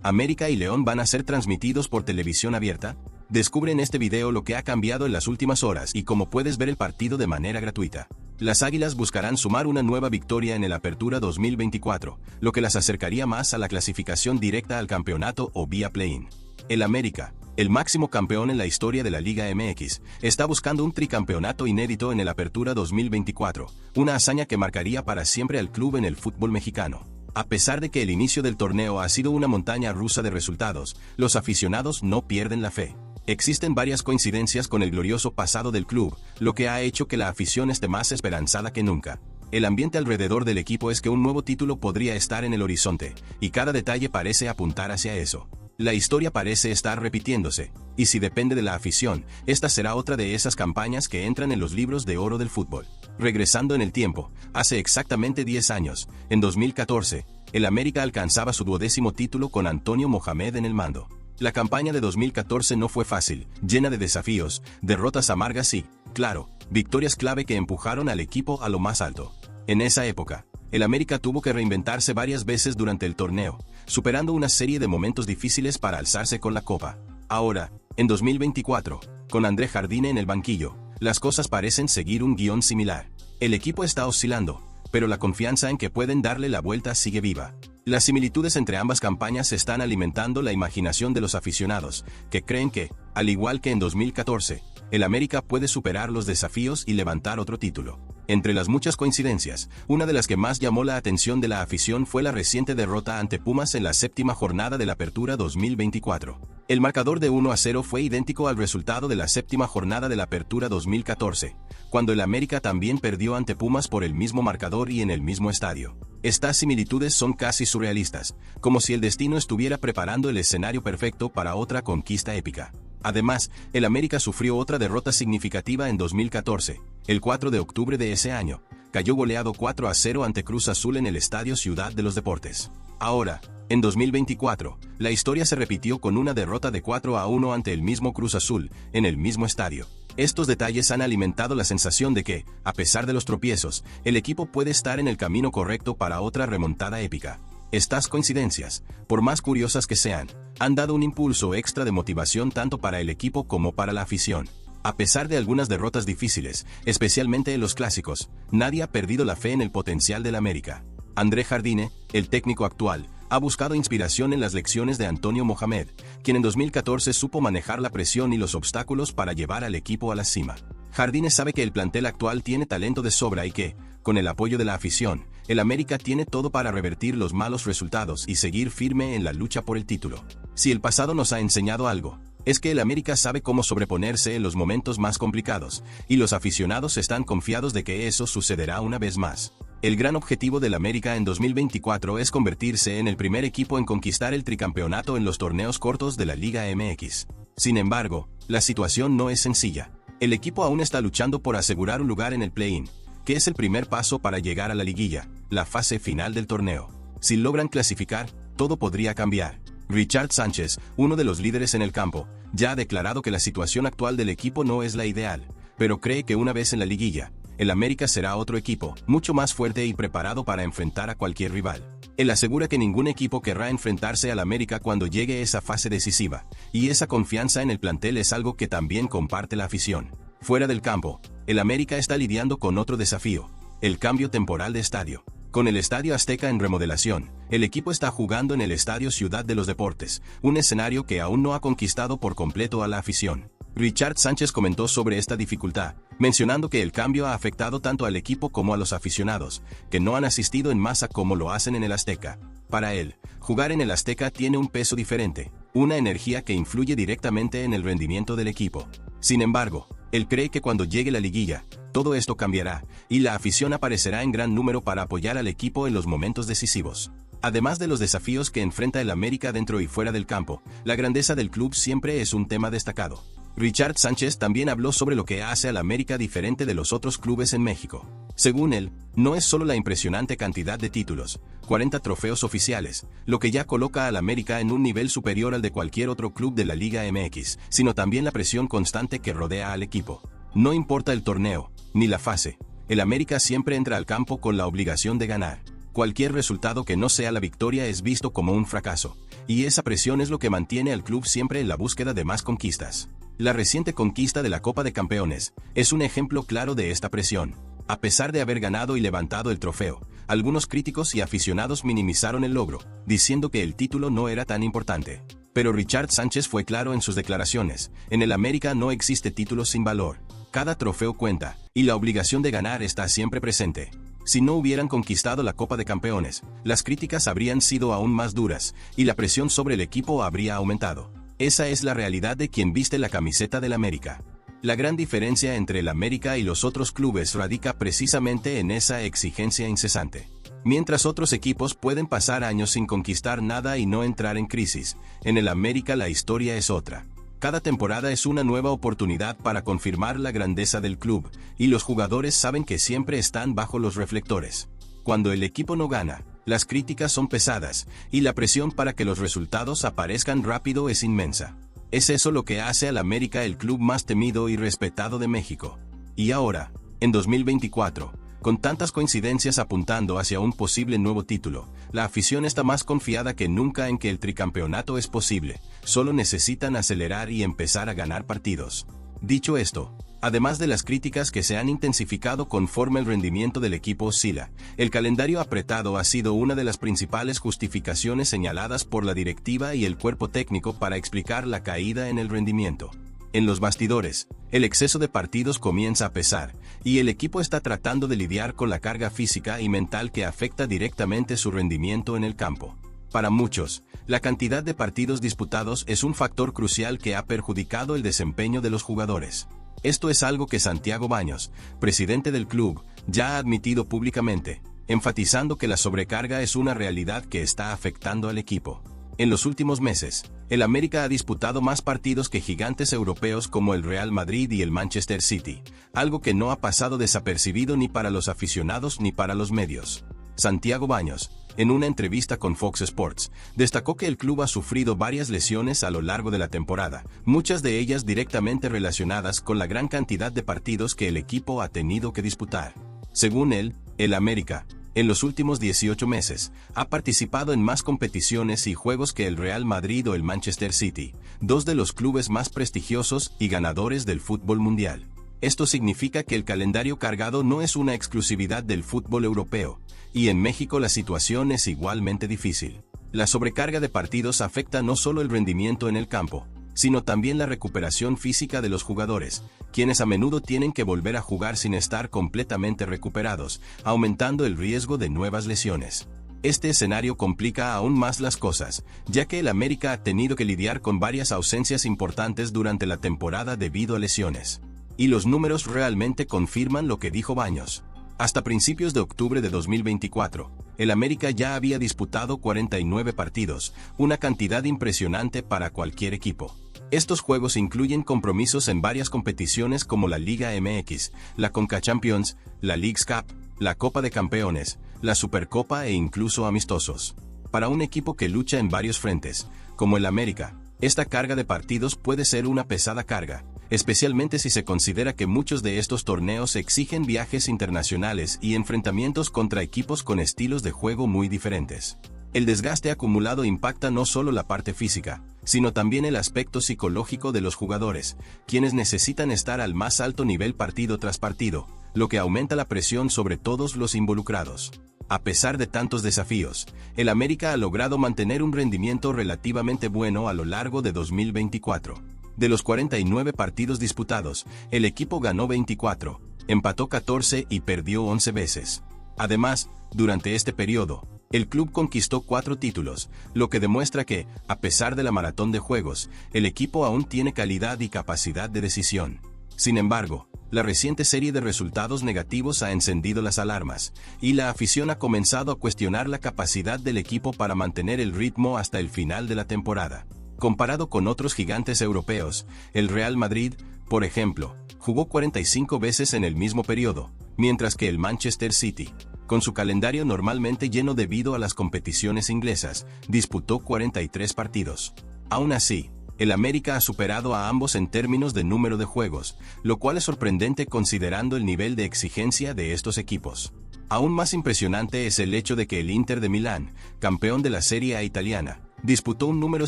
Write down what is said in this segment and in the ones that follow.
¿América y León van a ser transmitidos por televisión abierta? Descubre en este video lo que ha cambiado en las últimas horas y cómo puedes ver el partido de manera gratuita. Las Águilas buscarán sumar una nueva victoria en el Apertura 2024, lo que las acercaría más a la clasificación directa al campeonato o vía play-in. El América, el máximo campeón en la historia de la Liga MX, está buscando un tricampeonato inédito en el Apertura 2024, una hazaña que marcaría para siempre al club en el fútbol mexicano. A pesar de que el inicio del torneo ha sido una montaña rusa de resultados, los aficionados no pierden la fe. Existen varias coincidencias con el glorioso pasado del club, lo que ha hecho que la afición esté más esperanzada que nunca. El ambiente alrededor del equipo es que un nuevo título podría estar en el horizonte, y cada detalle parece apuntar hacia eso. La historia parece estar repitiéndose, y si depende de la afición, esta será otra de esas campañas que entran en los libros de oro del fútbol. Regresando en el tiempo, hace exactamente 10 años, en 2014, el América alcanzaba su 12º título con Antonio Mohamed en el mando. La campaña de 2014 no fue fácil, llena de desafíos, derrotas amargas y, claro, victorias clave que empujaron al equipo a lo más alto. En esa época, el América tuvo que reinventarse varias veces durante el torneo, superando una serie de momentos difíciles para alzarse con la copa. Ahora, en 2024, con André Jardine en el banquillo, las cosas parecen seguir un guión similar. El equipo está oscilando, pero la confianza en que pueden darle la vuelta sigue viva. Las similitudes entre ambas campañas están alimentando la imaginación de los aficionados, que creen que, al igual que en 2014, el América puede superar los desafíos y levantar otro título. Entre las muchas coincidencias, una de las que más llamó la atención de la afición fue la reciente derrota ante Pumas en la 7ª jornada de la Apertura 2024. El marcador de 1-0 fue idéntico al resultado de la 7ª jornada de la Apertura 2014, cuando el América también perdió ante Pumas por el mismo marcador y en el mismo estadio. Estas similitudes son casi surrealistas, como si el destino estuviera preparando el escenario perfecto para otra conquista épica. Además, el América sufrió otra derrota significativa en 2014, el 4 de octubre de ese año. Cayó goleado 4-0 ante Cruz Azul en el Estadio Ciudad de los Deportes. Ahora, en 2024, la historia se repitió con una derrota de 4-1 ante el mismo Cruz Azul, en el mismo estadio. Estos detalles han alimentado la sensación de que, a pesar de los tropiezos, el equipo puede estar en el camino correcto para otra remontada épica. Estas coincidencias, por más curiosas que sean, han dado un impulso extra de motivación tanto para el equipo como para la afición. A pesar de algunas derrotas difíciles, especialmente en los clásicos, nadie ha perdido la fe en el potencial del América. André Jardine, el técnico actual, ha buscado inspiración en las lecciones de Antonio Mohamed, quien en 2014 supo manejar la presión y los obstáculos para llevar al equipo a la cima. Jardine sabe que el plantel actual tiene talento de sobra y que, con el apoyo de la afición, el América tiene todo para revertir los malos resultados y seguir firme en la lucha por el título. Si el pasado nos ha enseñado algo, es que el América sabe cómo sobreponerse en los momentos más complicados, y los aficionados están confiados de que eso sucederá una vez más. El gran objetivo del América en 2024 es convertirse en el primer equipo en conquistar el tricampeonato en los torneos cortos de la Liga MX. Sin embargo, la situación no es sencilla. El equipo aún está luchando por asegurar un lugar en el play-in, que es el primer paso para llegar a la liguilla, la fase final del torneo. Si logran clasificar, todo podría cambiar. Richard Sánchez, uno de los líderes en el campo, ya ha declarado que la situación actual del equipo no es la ideal, pero cree que una vez en la liguilla, el América será otro equipo, mucho más fuerte y preparado para enfrentar a cualquier rival. Él asegura que ningún equipo querrá enfrentarse al América cuando llegue esa fase decisiva, y esa confianza en el plantel es algo que también comparte la afición. Fuera del campo, el América está lidiando con otro desafío, el cambio temporal de estadio. Con el Estadio Azteca en remodelación, el equipo está jugando en el Estadio Ciudad de los Deportes, un escenario que aún no ha conquistado por completo a la afición. Richard Sánchez comentó sobre esta dificultad, mencionando que el cambio ha afectado tanto al equipo como a los aficionados, que no han asistido en masa como lo hacen en el Azteca. Para él, jugar en el Azteca tiene un peso diferente, una energía que influye directamente en el rendimiento del equipo. Sin embargo, él cree que cuando llegue la liguilla, todo esto cambiará, y la afición aparecerá en gran número para apoyar al equipo en los momentos decisivos. Además de los desafíos que enfrenta el América dentro y fuera del campo, la grandeza del club siempre es un tema destacado. Richard Sánchez también habló sobre lo que hace al América diferente de los otros clubes en México. Según él, no es solo la impresionante cantidad de títulos, 40 trofeos oficiales, lo que ya coloca al América en un nivel superior al de cualquier otro club de la Liga MX, sino también la presión constante que rodea al equipo. No importa el torneo, ni la fase, el América siempre entra al campo con la obligación de ganar. Cualquier resultado que no sea la victoria es visto como un fracaso, y esa presión es lo que mantiene al club siempre en la búsqueda de más conquistas. La reciente conquista de la Copa de Campeones es un ejemplo claro de esta presión. A pesar de haber ganado y levantado el trofeo, algunos críticos y aficionados minimizaron el logro, diciendo que el título no era tan importante. Pero Richard Sánchez fue claro en sus declaraciones: en el América no existe título sin valor. Cada trofeo cuenta, y la obligación de ganar está siempre presente. Si no hubieran conquistado la Copa de Campeones, las críticas habrían sido aún más duras, y la presión sobre el equipo habría aumentado. Esa es la realidad de quien viste la camiseta del América. La gran diferencia entre el América y los otros clubes radica precisamente en esa exigencia incesante. Mientras otros equipos pueden pasar años sin conquistar nada y no entrar en crisis, en el América la historia es otra. Cada temporada es una nueva oportunidad para confirmar la grandeza del club, y los jugadores saben que siempre están bajo los reflectores. Cuando el equipo no gana, las críticas son pesadas, y la presión para que los resultados aparezcan rápido es inmensa. Es eso lo que hace al América el club más temido y respetado de México. Y ahora, en 2024, con tantas coincidencias apuntando hacia un posible nuevo título, la afición está más confiada que nunca en que el tricampeonato es posible. Solo necesitan acelerar y empezar a ganar partidos. Dicho esto, además de las críticas que se han intensificado conforme el rendimiento del equipo oscila, el calendario apretado ha sido una de las principales justificaciones señaladas por la directiva y el cuerpo técnico para explicar la caída en el rendimiento. En los bastidores, el exceso de partidos comienza a pesar, y el equipo está tratando de lidiar con la carga física y mental que afecta directamente su rendimiento en el campo. Para muchos, la cantidad de partidos disputados es un factor crucial que ha perjudicado el desempeño de los jugadores. Esto es algo que Santiago Baños, presidente del club, ya ha admitido públicamente, enfatizando que la sobrecarga es una realidad que está afectando al equipo. En los últimos meses, el América ha disputado más partidos que gigantes europeos como el Real Madrid y el Manchester City, algo que no ha pasado desapercibido ni para los aficionados ni para los medios. Santiago Baños, en una entrevista con Fox Sports, destacó que el club ha sufrido varias lesiones a lo largo de la temporada, muchas de ellas directamente relacionadas con la gran cantidad de partidos que el equipo ha tenido que disputar. Según él, el América, en los últimos 18 meses, ha participado en más competiciones y juegos que el Real Madrid o el Manchester City, dos de los clubes más prestigiosos y ganadores del fútbol mundial. Esto significa que el calendario cargado no es una exclusividad del fútbol europeo, y en México la situación es igualmente difícil. La sobrecarga de partidos afecta no solo el rendimiento en el campo, sino también la recuperación física de los jugadores, quienes a menudo tienen que volver a jugar sin estar completamente recuperados, aumentando el riesgo de nuevas lesiones. Este escenario complica aún más las cosas, ya que el América ha tenido que lidiar con varias ausencias importantes durante la temporada debido a lesiones. Y los números realmente confirman lo que dijo Baños. Hasta principios de octubre de 2024, el América ya había disputado 49 partidos, una cantidad impresionante para cualquier equipo. Estos juegos incluyen compromisos en varias competiciones como la Liga MX, la Conca Champions, la Leagues Cup, la Copa de Campeones, la Supercopa e incluso amistosos. Para un equipo que lucha en varios frentes, como el América, esta carga de partidos puede ser una pesada carga, especialmente si se considera que muchos de estos torneos exigen viajes internacionales y enfrentamientos contra equipos con estilos de juego muy diferentes. El desgaste acumulado impacta no solo la parte física, sino también el aspecto psicológico de los jugadores, quienes necesitan estar al más alto nivel partido tras partido, lo que aumenta la presión sobre todos los involucrados. A pesar de tantos desafíos, el América ha logrado mantener un rendimiento relativamente bueno a lo largo de 2024. De los 49 partidos disputados, el equipo ganó 24, empató 14 y perdió 11 veces. Además, durante este periodo, el club conquistó 4 títulos, lo que demuestra que, a pesar de la maratón de juegos, el equipo aún tiene calidad y capacidad de decisión. Sin embargo, la reciente serie de resultados negativos ha encendido las alarmas, y la afición ha comenzado a cuestionar la capacidad del equipo para mantener el ritmo hasta el final de la temporada. Comparado con otros gigantes europeos, el Real Madrid, por ejemplo, jugó 45 veces en el mismo periodo, mientras que el Manchester City, con su calendario normalmente lleno debido a las competiciones inglesas, disputó 43 partidos. Aún así, el América ha superado a ambos en términos de número de juegos, lo cual es sorprendente considerando el nivel de exigencia de estos equipos. Aún más impresionante es el hecho de que el Inter de Milán, campeón de la Serie A italiana, disputó un número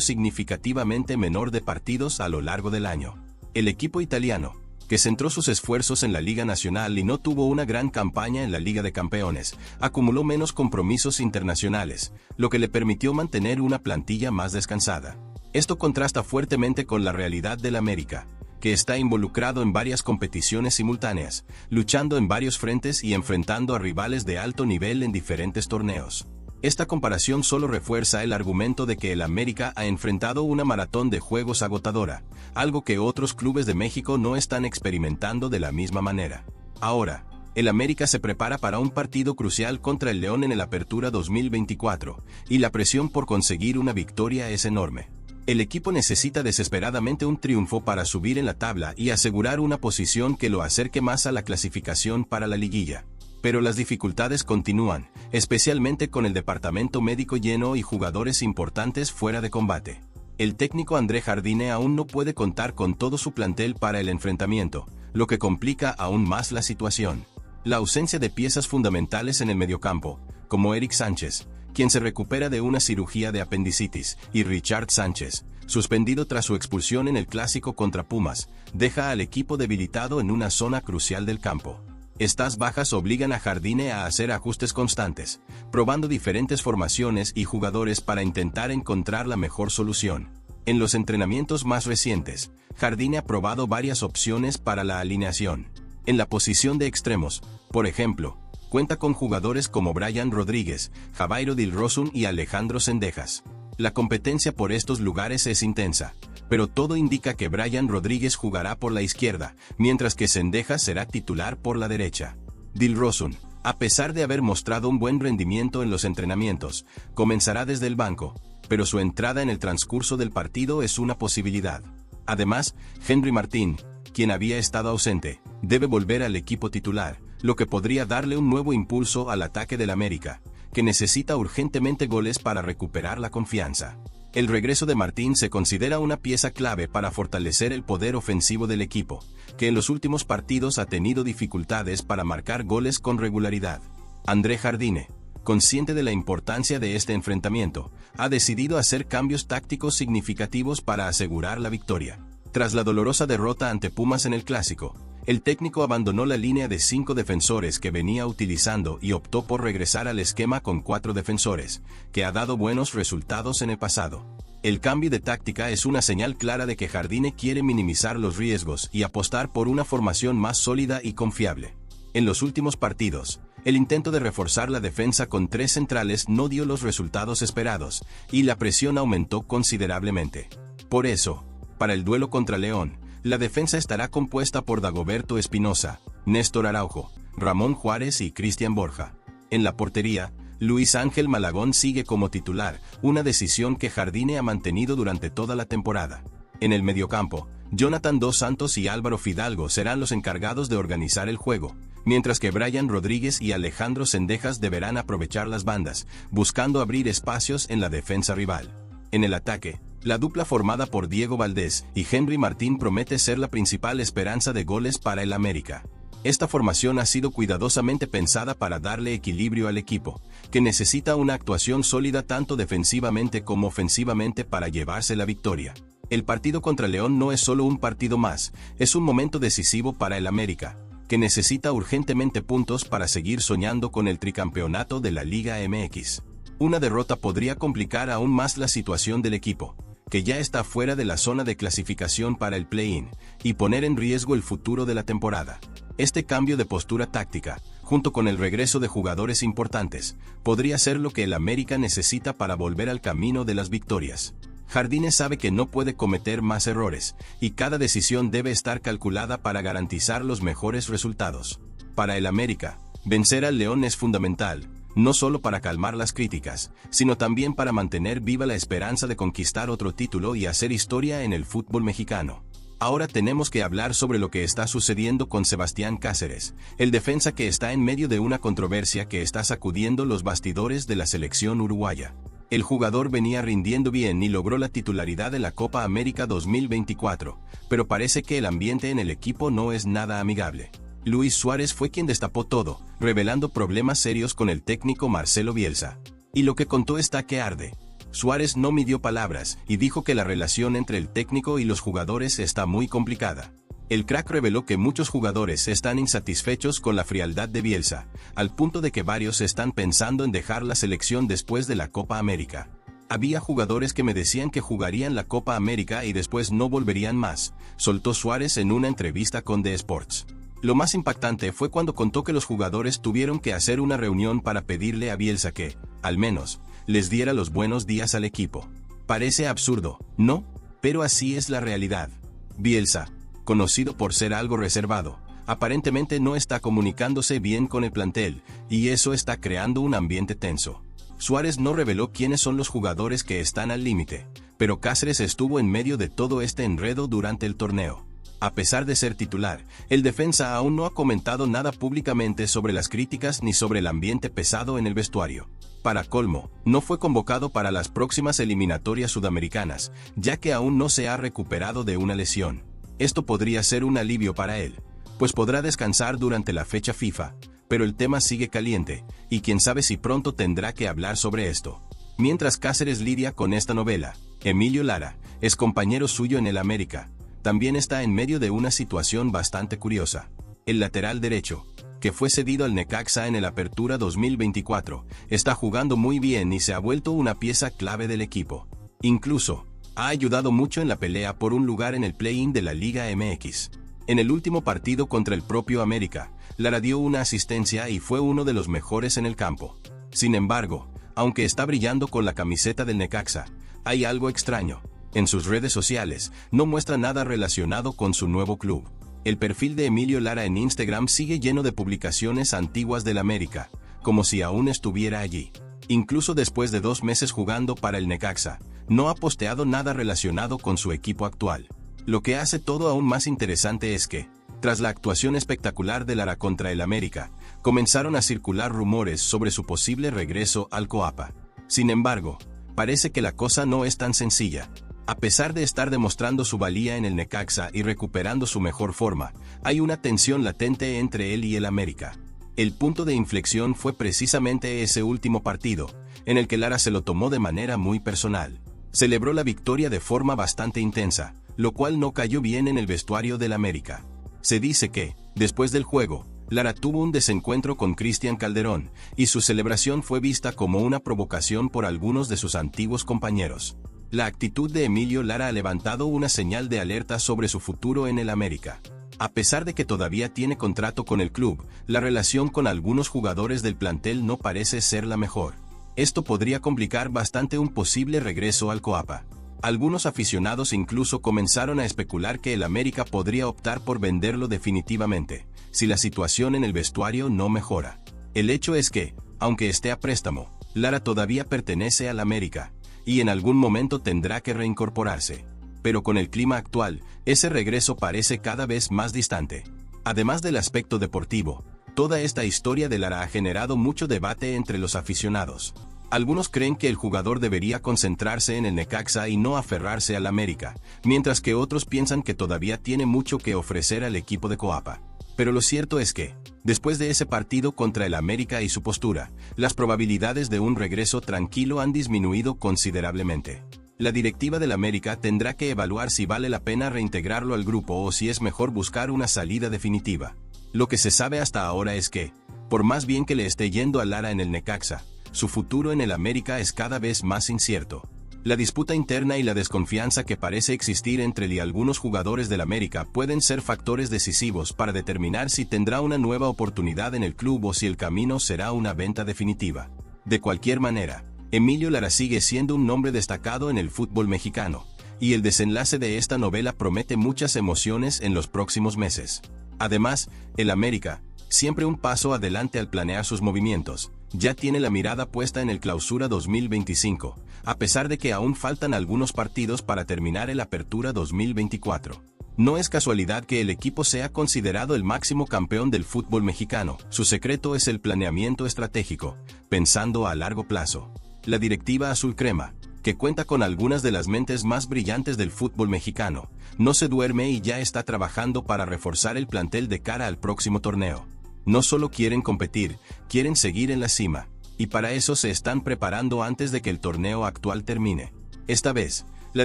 significativamente menor de partidos a lo largo del año. El equipo italiano, que centró sus esfuerzos en la Liga Nacional y no tuvo una gran campaña en la Liga de Campeones, acumuló menos compromisos internacionales, lo que le permitió mantener una plantilla más descansada. Esto contrasta fuertemente con la realidad del América, que está involucrado en varias competiciones simultáneas, luchando en varios frentes y enfrentando a rivales de alto nivel en diferentes torneos. Esta comparación solo refuerza el argumento de que el América ha enfrentado una maratón de juegos agotadora, algo que otros clubes de México no están experimentando de la misma manera. Ahora, el América se prepara para un partido crucial contra el León en el Apertura 2024, y la presión por conseguir una victoria es enorme. El equipo necesita desesperadamente un triunfo para subir en la tabla y asegurar una posición que lo acerque más a la clasificación para la liguilla. Pero las dificultades continúan, especialmente con el departamento médico lleno y jugadores importantes fuera de combate. El técnico André Jardine aún no puede contar con todo su plantel para el enfrentamiento, lo que complica aún más la situación. La ausencia de piezas fundamentales en el mediocampo, como Eric Sánchez, quien se recupera de una cirugía de apendicitis, y Richard Sánchez, suspendido tras su expulsión en el clásico contra Pumas, deja al equipo debilitado en una zona crucial del campo. Estas bajas obligan a Jardine a hacer ajustes constantes, probando diferentes formaciones y jugadores para intentar encontrar la mejor solución. En los entrenamientos más recientes, Jardine ha probado varias opciones para la alineación. En la posición de extremos, por ejemplo, cuenta con jugadores como Brian Rodríguez, Jabairo Dilrosun y Alejandro Zendejas. La competencia por estos lugares es intensa, pero todo indica que Brian Rodríguez jugará por la izquierda, mientras que Zendejas será titular por la derecha. Dilrosun, a pesar de haber mostrado un buen rendimiento en los entrenamientos, comenzará desde el banco, pero su entrada en el transcurso del partido es una posibilidad. Además, Henry Martín, quien había estado ausente, debe volver al equipo titular, lo que podría darle un nuevo impulso al ataque del América, que necesita urgentemente goles para recuperar la confianza. El regreso de Martín se considera una pieza clave para fortalecer el poder ofensivo del equipo, que en los últimos partidos ha tenido dificultades para marcar goles con regularidad. André Jardine, consciente de la importancia de este enfrentamiento, ha decidido hacer cambios tácticos significativos para asegurar la victoria. Tras la dolorosa derrota ante Pumas en el Clásico, el técnico abandonó la línea de 5 defensores que venía utilizando y optó por regresar al esquema con 4 defensores, que ha dado buenos resultados en el pasado. El cambio de táctica es una señal clara de que Jardine quiere minimizar los riesgos y apostar por una formación más sólida y confiable. En los últimos partidos, el intento de reforzar la defensa con 3 centrales no dio los resultados esperados, y la presión aumentó considerablemente. Por eso, para el duelo contra León, la defensa estará compuesta por Dagoberto Espinosa, Néstor Araujo, Ramón Juárez y Cristian Borja. En la portería, Luis Ángel Malagón sigue como titular, una decisión que Jardine ha mantenido durante toda la temporada. En el mediocampo, Jonathan Dos Santos y Álvaro Fidalgo serán los encargados de organizar el juego, mientras que Brian Rodríguez y Alejandro Zendejas deberán aprovechar las bandas, buscando abrir espacios en la defensa rival. En el ataque, la dupla formada por Diego Valdés y Henry Martín promete ser la principal esperanza de goles para el América. Esta formación ha sido cuidadosamente pensada para darle equilibrio al equipo, que necesita una actuación sólida tanto defensivamente como ofensivamente para llevarse la victoria. El partido contra León no es solo un partido más, es un momento decisivo para el América, que necesita urgentemente puntos para seguir soñando con el tricampeonato de la Liga MX. Una derrota podría complicar aún más la situación del equipo, que ya está fuera de la zona de clasificación para el play-in, y poner en riesgo el futuro de la temporada. Este cambio de postura táctica, junto con el regreso de jugadores importantes, podría ser lo que el América necesita para volver al camino de las victorias. Jardine sabe que no puede cometer más errores, y cada decisión debe estar calculada para garantizar los mejores resultados. Para el América, vencer al León es fundamental, no solo para calmar las críticas, sino también para mantener viva la esperanza de conquistar otro título y hacer historia en el fútbol mexicano. Ahora tenemos que hablar sobre lo que está sucediendo con Sebastián Cáceres, el defensa que está en medio de una controversia que está sacudiendo los bastidores de la selección uruguaya. El jugador venía rindiendo bien y logró la titularidad en la Copa América 2024, pero parece que el ambiente en el equipo no es nada amigable. Luis Suárez fue quien destapó todo, revelando problemas serios con el técnico Marcelo Bielsa. Y lo que contó está que arde. Suárez no midió palabras y dijo que la relación entre el técnico y los jugadores está muy complicada. El crack reveló que muchos jugadores están insatisfechos con la frialdad de Bielsa, al punto de que varios están pensando en dejar la selección después de la Copa América. Había jugadores que me decían que jugarían la Copa América y después no volverían más, soltó Suárez en una entrevista con The Sports. Lo más impactante fue cuando contó que los jugadores tuvieron que hacer una reunión para pedirle a Bielsa que, al menos, les diera los buenos días al equipo. Parece absurdo, ¿no? Pero así es la realidad. Bielsa, conocido por ser algo reservado, aparentemente no está comunicándose bien con el plantel, y eso está creando un ambiente tenso. Suárez no reveló quiénes son los jugadores que están al límite, pero Cáceres estuvo en medio de todo este enredo durante el torneo. A pesar de ser titular, el defensa aún no ha comentado nada públicamente sobre las críticas ni sobre el ambiente pesado en el vestuario. Para colmo, no fue convocado para las próximas eliminatorias sudamericanas, ya que aún no se ha recuperado de una lesión. Esto podría ser un alivio para él, pues podrá descansar durante la fecha FIFA, pero el tema sigue caliente, y quién sabe si pronto tendrá que hablar sobre esto. Mientras Cáceres lidia con esta novela, Emilio Lara, ex compañero suyo en el América, también está en medio de una situación bastante curiosa. El lateral derecho, que fue cedido al Necaxa en el Apertura 2024, está jugando muy bien y se ha vuelto una pieza clave del equipo. Incluso, ha ayudado mucho en la pelea por un lugar en el play-in de la Liga MX. En el último partido contra el propio América, Lara dio una asistencia y fue uno de los mejores en el campo. Sin embargo, aunque está brillando con la camiseta del Necaxa, hay algo extraño. En sus redes sociales, no muestra nada relacionado con su nuevo club. El perfil de Emilio Lara en Instagram sigue lleno de publicaciones antiguas del América, como si aún estuviera allí. Incluso después de 2 meses jugando para el Necaxa, no ha posteado nada relacionado con su equipo actual. Lo que hace todo aún más interesante es que, tras la actuación espectacular de Lara contra el América, comenzaron a circular rumores sobre su posible regreso al Coapa. Sin embargo, parece que la cosa no es tan sencilla. A pesar de estar demostrando su valía en el Necaxa y recuperando su mejor forma, hay una tensión latente entre él y el América. El punto de inflexión fue precisamente ese último partido, en el que Lara se lo tomó de manera muy personal. Celebró la victoria de forma bastante intensa, lo cual no cayó bien en el vestuario del América. Se dice que, después del juego, Lara tuvo un desencuentro con Cristian Calderón, y su celebración fue vista como una provocación por algunos de sus antiguos compañeros. La actitud de Emilio Lara ha levantado una señal de alerta sobre su futuro en el América. A pesar de que todavía tiene contrato con el club, la relación con algunos jugadores del plantel no parece ser la mejor. Esto podría complicar bastante un posible regreso al Coapa. Algunos aficionados incluso comenzaron a especular que el América podría optar por venderlo definitivamente, si la situación en el vestuario no mejora. El hecho es que, aunque esté a préstamo, Lara todavía pertenece al América, y en algún momento tendrá que reincorporarse. Pero con el clima actual, ese regreso parece cada vez más distante. Además del aspecto deportivo, toda esta historia de Lara ha generado mucho debate entre los aficionados. Algunos creen que el jugador debería concentrarse en el Necaxa y no aferrarse al América, mientras que otros piensan que todavía tiene mucho que ofrecer al equipo de Coapa. Pero lo cierto es que, después de ese partido contra el América y su postura, las probabilidades de un regreso tranquilo han disminuido considerablemente. La directiva del América tendrá que evaluar si vale la pena reintegrarlo al grupo o si es mejor buscar una salida definitiva. Lo que se sabe hasta ahora es que, por más bien que le esté yendo a Lara en el Necaxa, su futuro en el América es cada vez más incierto. La disputa interna y la desconfianza que parece existir entre él y algunos jugadores del América pueden ser factores decisivos para determinar si tendrá una nueva oportunidad en el club o si el camino será una venta definitiva. De cualquier manera, Emilio Lara sigue siendo un nombre destacado en el fútbol mexicano, y el desenlace de esta novela promete muchas emociones en los próximos meses. Además, el América, siempre un paso adelante al planear sus movimientos, ya tiene la mirada puesta en el Clausura 2025, a pesar de que aún faltan algunos partidos para terminar el Apertura 2024. No es casualidad que el equipo sea considerado el máximo campeón del fútbol mexicano. Su secreto es el planeamiento estratégico, pensando a largo plazo. La directiva azul crema, que cuenta con algunas de las mentes más brillantes del fútbol mexicano, no se duerme y ya está trabajando para reforzar el plantel de cara al próximo torneo. No solo quieren competir, quieren seguir en la cima, y para eso se están preparando antes de que el torneo actual termine. Esta vez, la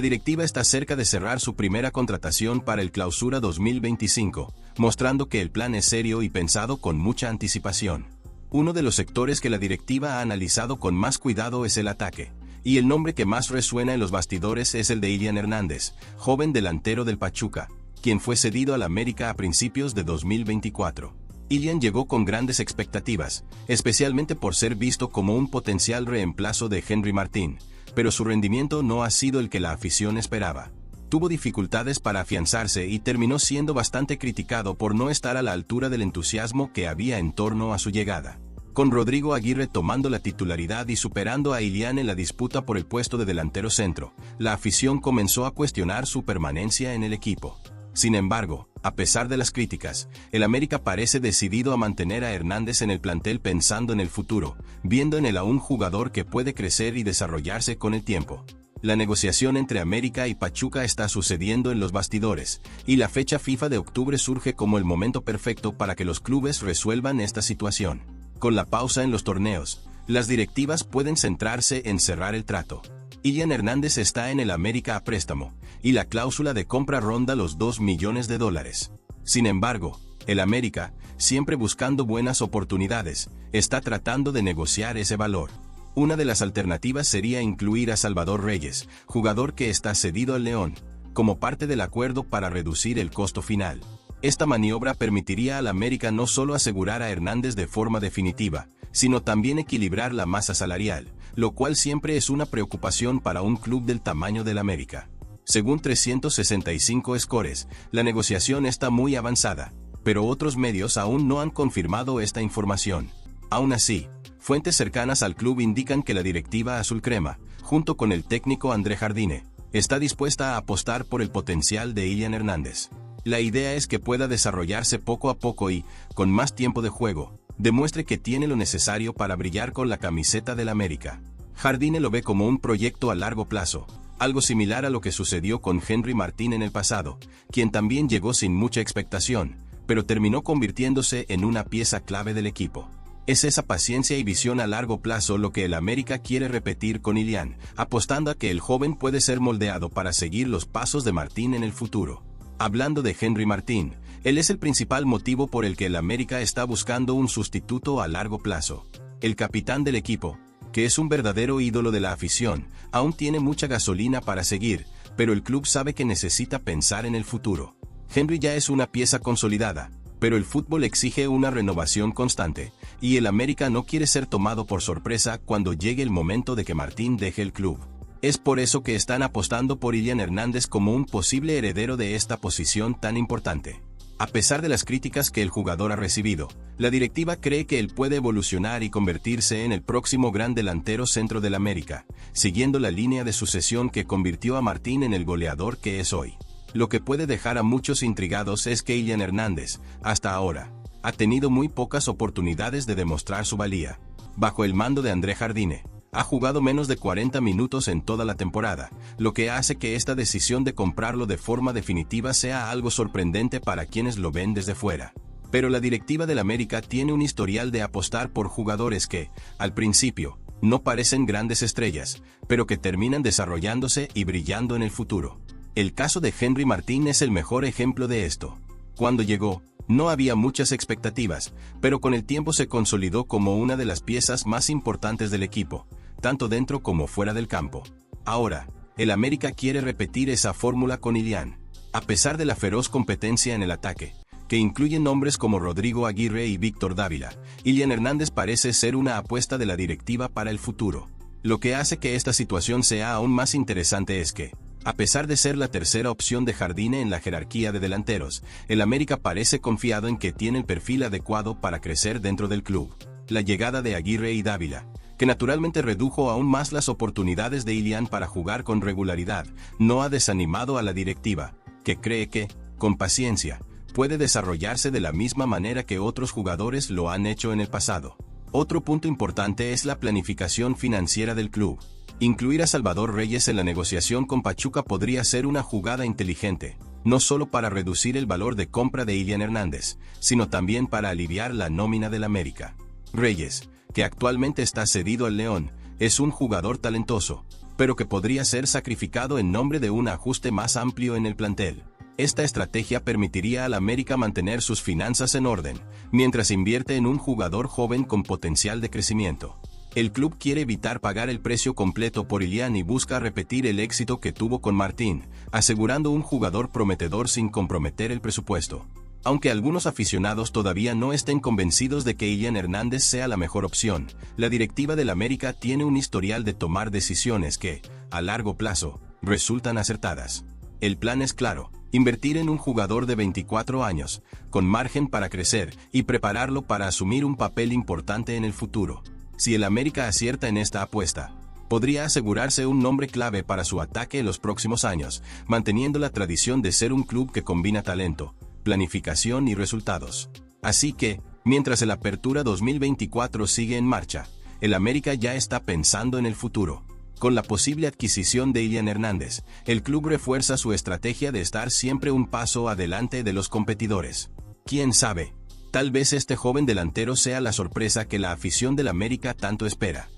directiva está cerca de cerrar su primera contratación para el Clausura 2025, mostrando que el plan es serio y pensado con mucha anticipación. Uno de los sectores que la directiva ha analizado con más cuidado es el ataque, y el nombre que más resuena en los bastidores es el de Ilian Hernández, joven delantero del Pachuca, quien fue cedido al América a principios de 2024. Ilian llegó con grandes expectativas, especialmente por ser visto como un potencial reemplazo de Henry Martín, pero su rendimiento no ha sido el que la afición esperaba. Tuvo dificultades para afianzarse y terminó siendo bastante criticado por no estar a la altura del entusiasmo que había en torno a su llegada. Con Rodrigo Aguirre tomando la titularidad y superando a Ilian en la disputa por el puesto de delantero centro, la afición comenzó a cuestionar su permanencia en el equipo. Sin embargo, a pesar de las críticas, el América parece decidido a mantener a Hernández en el plantel pensando en el futuro, viendo en él a un jugador que puede crecer y desarrollarse con el tiempo. La negociación entre América y Pachuca está sucediendo en los bastidores, y la fecha FIFA de octubre surge como el momento perfecto para que los clubes resuelvan esta situación. Con la pausa en los torneos, las directivas pueden centrarse en cerrar el trato. Ilian Hernández está en el América a préstamo, y la cláusula de compra ronda los $2 millones. Sin embargo, el América, siempre buscando buenas oportunidades, está tratando de negociar ese valor. Una de las alternativas sería incluir a Salvador Reyes, jugador que está cedido al León, como parte del acuerdo para reducir el costo final. Esta maniobra permitiría al América no solo asegurar a Hernández de forma definitiva, sino también equilibrar la masa salarial, lo cual siempre es una preocupación para un club del tamaño del América. Según 365 Scores, la negociación está muy avanzada, pero otros medios aún no han confirmado esta información. Aún así, fuentes cercanas al club indican que la directiva azulcrema, junto con el técnico André Jardine, está dispuesta a apostar por el potencial de Ilian Hernández. La idea es que pueda desarrollarse poco a poco y, con más tiempo de juego, demuestre que tiene lo necesario para brillar con la camiseta del América. Jardine lo ve como un proyecto a largo plazo, algo similar a lo que sucedió con Henry Martín en el pasado, quien también llegó sin mucha expectación, pero terminó convirtiéndose en una pieza clave del equipo. Es esa paciencia y visión a largo plazo lo que el América quiere repetir con Ilian, apostando a que el joven puede ser moldeado para seguir los pasos de Martín en el futuro. Hablando de Henry Martín, él es el principal motivo por el que el América está buscando un sustituto a largo plazo. El capitán del equipo, que es un verdadero ídolo de la afición, aún tiene mucha gasolina para seguir, pero el club sabe que necesita pensar en el futuro. Henry ya es una pieza consolidada, pero el fútbol exige una renovación constante, y el América no quiere ser tomado por sorpresa cuando llegue el momento de que Martín deje el club. Es por eso que están apostando por Ilian Hernández como un posible heredero de esta posición tan importante. A pesar de las críticas que el jugador ha recibido, la directiva cree que él puede evolucionar y convertirse en el próximo gran delantero centro del América, siguiendo la línea de sucesión que convirtió a Martín en el goleador que es hoy. Lo que puede dejar a muchos intrigados es que Ilian Hernández, hasta ahora, ha tenido muy pocas oportunidades de demostrar su valía. Bajo el mando de André Jardine, ha jugado menos de 40 minutos en toda la temporada, lo que hace que esta decisión de comprarlo de forma definitiva sea algo sorprendente para quienes lo ven desde fuera. Pero la directiva del América tiene un historial de apostar por jugadores que, al principio, no parecen grandes estrellas, pero que terminan desarrollándose y brillando en el futuro. El caso de Henry Martín es el mejor ejemplo de esto. Cuando llegó, no había muchas expectativas, pero con el tiempo se consolidó como una de las piezas más importantes del equipo, tanto dentro como fuera del campo. Ahora, el América quiere repetir esa fórmula con Ilian. A pesar de la feroz competencia en el ataque, que incluye nombres como Rodrigo Aguirre y Víctor Dávila, Ilian Hernández parece ser una apuesta de la directiva para el futuro. Lo que hace que esta situación sea aún más interesante es que, a pesar de ser la tercera opción de Jardine en la jerarquía de delanteros, el América parece confiado en que tiene el perfil adecuado para crecer dentro del club. La llegada de Aguirre y Dávila, que naturalmente redujo aún más las oportunidades de Ilian para jugar con regularidad, no ha desanimado a la directiva, que cree que, con paciencia, puede desarrollarse de la misma manera que otros jugadores lo han hecho en el pasado. Otro punto importante es la planificación financiera del club. Incluir a Salvador Reyes en la negociación con Pachuca podría ser una jugada inteligente, no solo para reducir el valor de compra de Ilian Hernández, sino también para aliviar la nómina del América. Reyes, que actualmente está cedido al León, es un jugador talentoso, pero que podría ser sacrificado en nombre de un ajuste más amplio en el plantel. Esta estrategia permitiría al América mantener sus finanzas en orden, mientras invierte en un jugador joven con potencial de crecimiento. El club quiere evitar pagar el precio completo por Ilian y busca repetir el éxito que tuvo con Martín, asegurando un jugador prometedor sin comprometer el presupuesto. Aunque algunos aficionados todavía no estén convencidos de que Ilian Hernández sea la mejor opción, la directiva del América tiene un historial de tomar decisiones que, a largo plazo, resultan acertadas. El plan es claro: invertir en un jugador de 24 años, con margen para crecer, y prepararlo para asumir un papel importante en el futuro. Si el América acierta en esta apuesta, podría asegurarse un nombre clave para su ataque en los próximos años, manteniendo la tradición de ser un club que combina talento, planificación y resultados. Así que, mientras el Apertura 2024 sigue en marcha, el América ya está pensando en el futuro. Con la posible adquisición de Ilian Hernández, el club refuerza su estrategia de estar siempre un paso adelante de los competidores. ¿Quién sabe? Tal vez este joven delantero sea la sorpresa que la afición del América tanto espera.